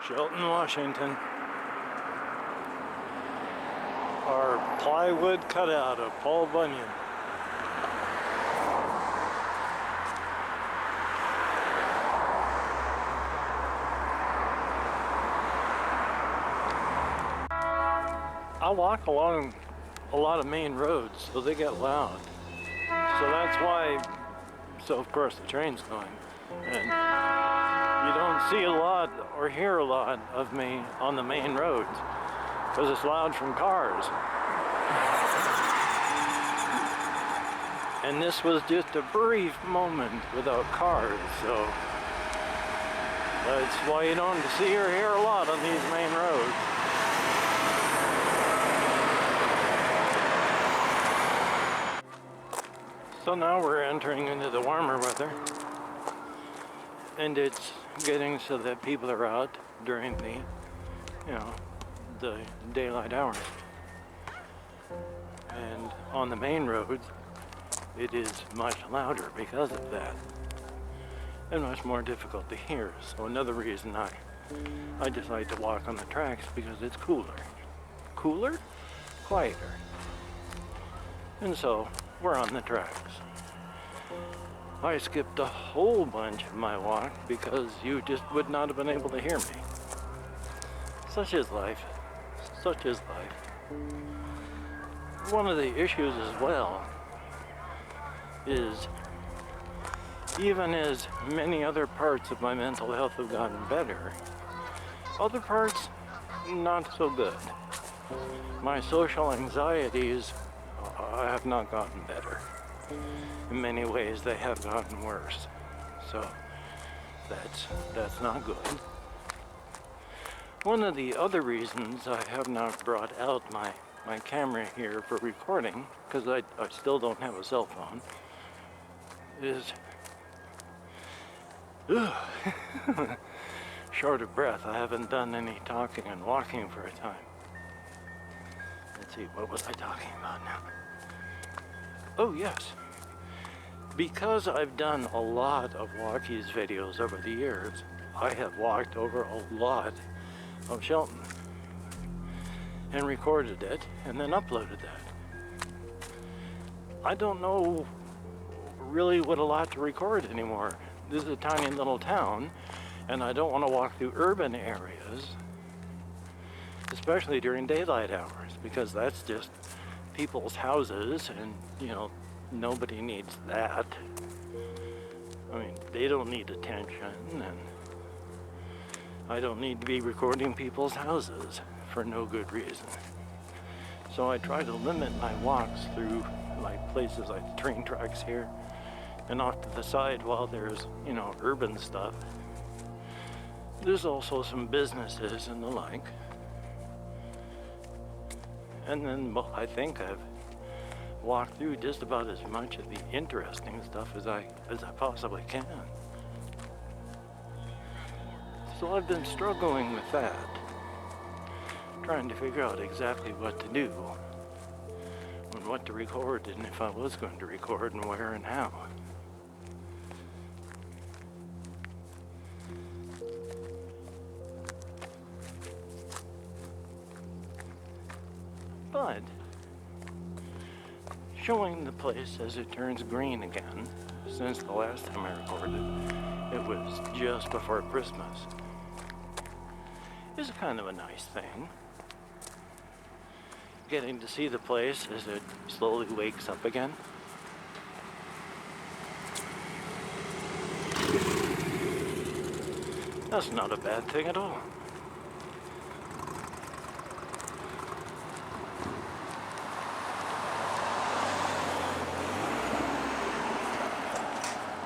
Shelton, Washington. Our plywood cutout of Paul Bunyan. I walk along a lot of main roads, so they get loud. So that's why, so of course the train's going. And you don't see a lot or hear a lot of me on the main roads because it's loud from cars. And this was just a brief moment without cars, so that's why you don't see or hear a lot on these main roads. So now we're entering into the warmer weather, and it's getting so that people are out during the, the daylight hours. And on the main roads, it is much louder because of that, and much more difficult to hear. So another reason I decide to walk on the tracks, because it's cooler. Cooler? Quieter. And so we're on the tracks. I skipped a whole bunch of my walk because you just would not have been able to hear me. Such is life. Such is life. One of the issues as well is, even as many other parts of my mental health have gotten better, other parts not so good. My social anxieties have not gotten better. In many ways they have gotten worse. So that's not good. One of the other reasons I have not brought out my camera here for recording, because I still don't have a cell phone, is short of breath. I haven't done any talking and walking for a time. Let's see, what was I talking about now? Oh yes, because I've done a lot of Walkies videos over the years, I have walked over a lot of Shelton and recorded it and then uploaded that. I don't know really what a lot to record anymore. This is a tiny little town, and I don't want to walk through urban areas, especially during daylight hours, because that's just people's houses, and nobody needs that. I mean, they don't need attention, and I don't need to be recording people's houses for no good reason. So I try to limit my walks through like places like the train tracks here, and off to the side while there's, urban stuff. There's also some businesses and the like. And then I think I've walked through just about as much of the interesting stuff as I possibly can. So I've been struggling with that, trying to figure out exactly what to do, and what to record, and if I was going to record, and where and how. But showing the place as it turns green again, since the last time I recorded, it was just before Christmas, is kind of a nice thing. Getting to see the place as it slowly wakes up again. That's not a bad thing at all.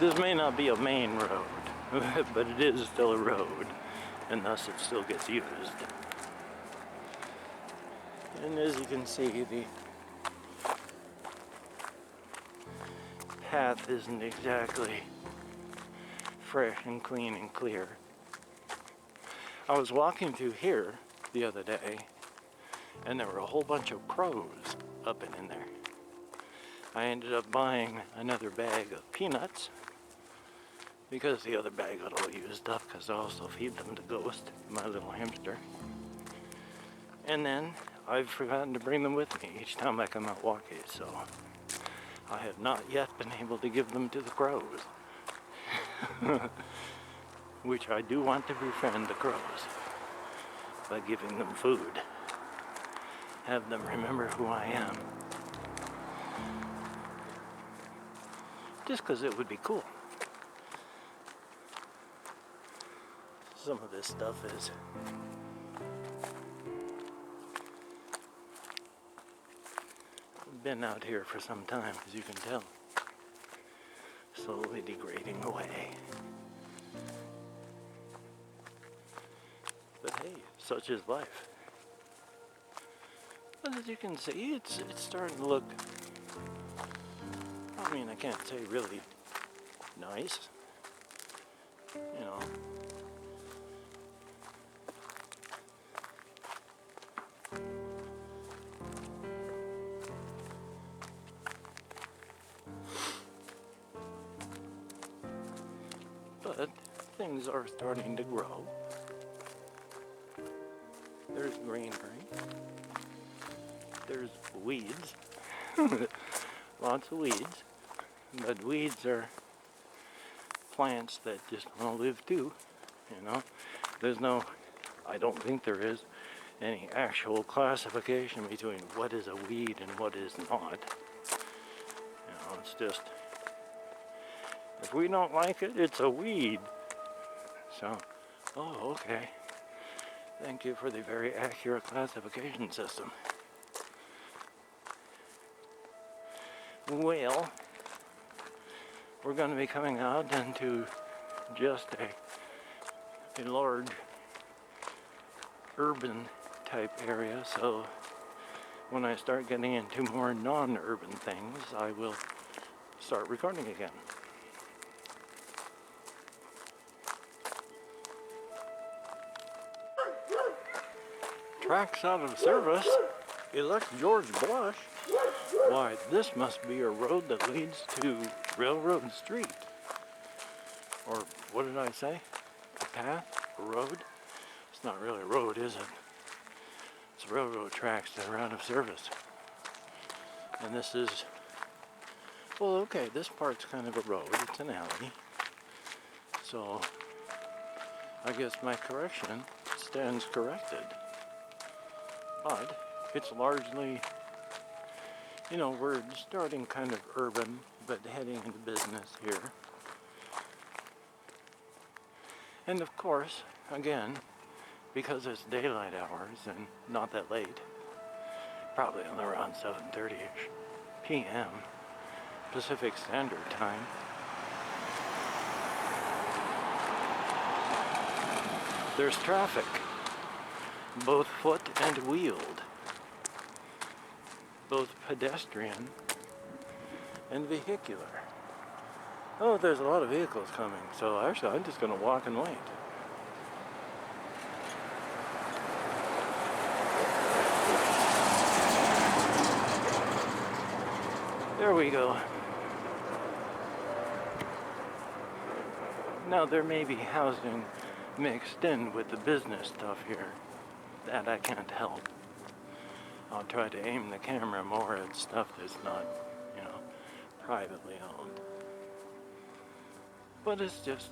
This may not be a main road, but it is still a road, and thus it still gets used. And as you can see, the path isn't exactly fresh and clean and clear. I was walking through here the other day, and there were a whole bunch of crows up and in there. I ended up buying another bag of peanuts because the other bag got all used up because I also feed them to Ghost, my little hamster. And then I've forgotten to bring them with me each time I come out Walkies, so I have not yet been able to give them to the crows. Which I do want to befriend the crows by giving them food. Have them remember who I am. Just because it would be cool. Some of this stuff is been out here for some time, as you can tell. Slowly degrading away. But hey, such is life. But as you can see, it's starting to look, I mean, I can't say really nice, you know. But things are starting to grow. There's greenery. There's weeds. Lots of weeds. But weeds are plants that just want to live too. You know, there's no, I don't think there is any actual classification between what is a weed and what is not. You know, it's just, if we don't like it, it's a weed. So, oh, okay. Thank you for the very accurate classification system. Well, we're going to be coming out into just a large urban type area, so when I start getting into more non-urban things, I will start recording again. Tracks out of service. Elect George Blush. Why, this must be a road that leads to Railroad Street. Or what did I say? A path? A road? It's not really a road, is it? It's railroad tracks that are out of service. And this is, well, okay, this part's kind of a road. It's an alley. So, I guess my correction stands corrected. But it's largely, you know, we're starting kind of urban, but heading into business here. And of course, again, because it's daylight hours and not that late, probably only around 7:30-ish p.m. Pacific Standard Time, there's traffic, both foot and wheeled, both pedestrian and vehicular. Oh, there's a lot of vehicles coming, so actually I'm just going to walk and wait. There we go. Now there may be housing mixed in with the business stuff here. That I can't help. I'll try to aim the camera more at stuff that's not, you know, privately owned. But it's just,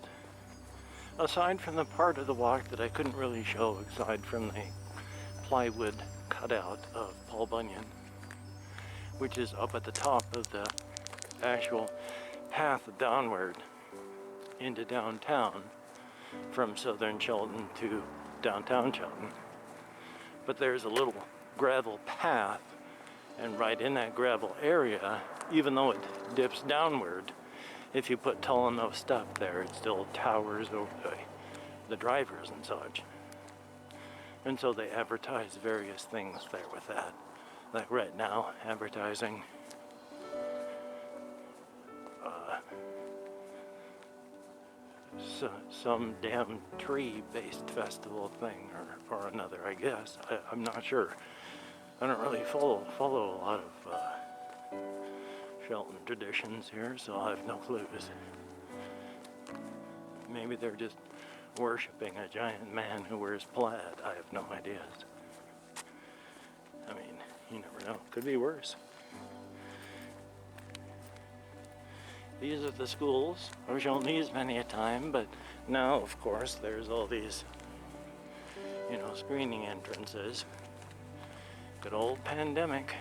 aside from the part of the walk that I couldn't really show, aside from the plywood cutout of Paul Bunyan, which is up at the top of the actual path downward into downtown from southern Shelton to downtown Shelton. But there's a little gravel path, and right in that gravel area, even though it dips downward, if you put tall enough stuff there, it still towers over the drivers and such. And so they advertise various things there with that. Like right now, advertising some damn tree-based festival thing or another, I guess. I'm not sure. I don't really follow a lot of Shelton traditions here, so I have no clues. Maybe they're just worshipping a giant man who wears plaid. I have no idea. I mean, you never know. Could be worse. These are the schools. I've shown these many a time, but now, of course, there's all these, screening entrances. Good old pandemic.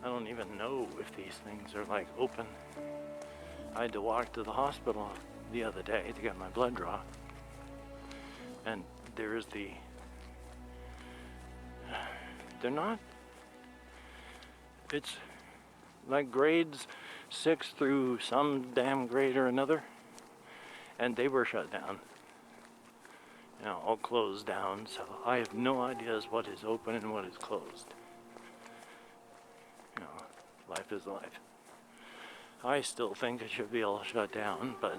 I don't even know if these things are like open. I had to walk to the hospital the other day to get my blood draw. And they're not, it's like grades 6 through some damn grade or another. And they were shut down. All closed down, so I have no idea what is open and what is closed. Life is life. I still think it should be all shut down, but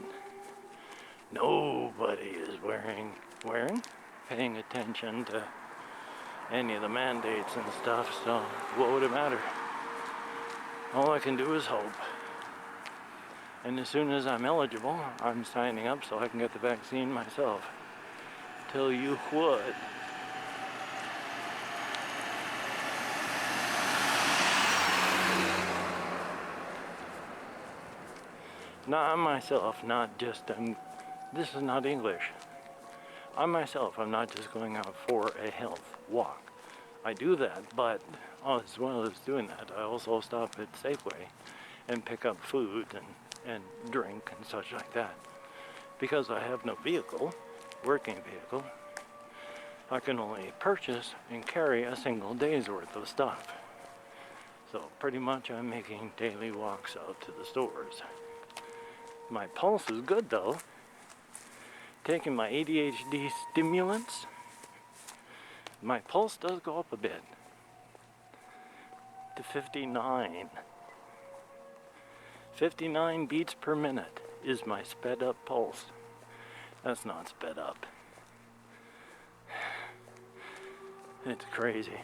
nobody is paying attention to any of the mandates and stuff, so what would it matter? All I can do is hope. And as soon as I'm eligible, I'm signing up so I can get the vaccine myself. Tell you what. Now, I myself, this is not English. I myself, I'm not just going out for a health walk. I do that, but as well as doing that, I also stop at Safeway and pick up food and drink and such like that. Because I have no working vehicle, I can only purchase and carry a single day's worth of stuff. So pretty much I'm making daily walks out to the stores. My pulse is good though. Taking my ADHD stimulants, my pulse does go up a bit to 59. 59 beats per minute is my sped up pulse. That's not sped up. It's crazy.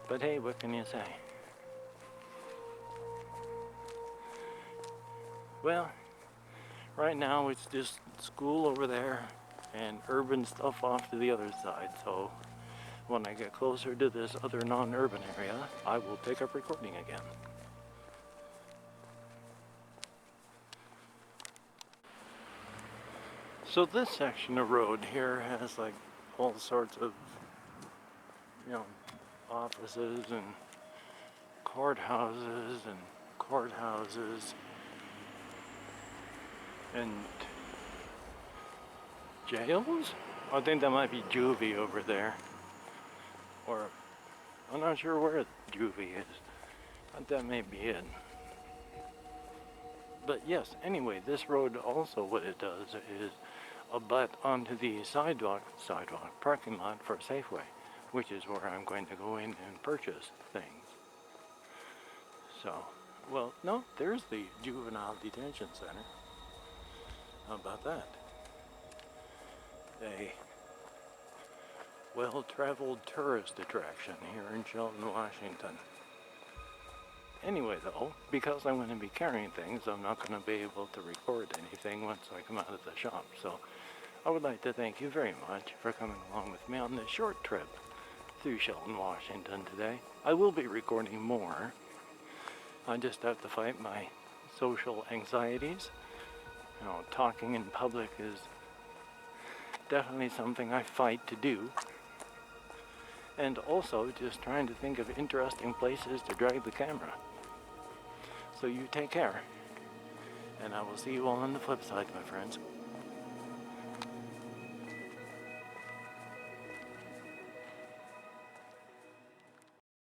But hey, what can you say? Well, right now it's just school over there and urban stuff off to the other side. So when I get closer to this other non-urban area, I will pick up recording again. So this section of road here has like all sorts of, offices and courthouses and jails? I think that might be juvie over there. Or, I'm not sure where juvie is. But that may be it. But yes, anyway, this road also what it does is abut onto the sidewalk parking lot for Safeway, which is where I'm going to go in and purchase things. So, well, no, there's the juvenile detention center. How about that? A well-traveled tourist attraction here in Shelton, Washington. Anyway though, because I'm going to be carrying things, I'm not going to be able to record anything once I come out of the shop. So I would like to thank you very much for coming along with me on this short trip through Shelton, Washington today. I will be recording more. I just have to fight my social anxieties. Talking in public is definitely something I fight to do. And also just trying to think of interesting places to drag the camera. So you take care. And I will see you all on the flip side, my friends.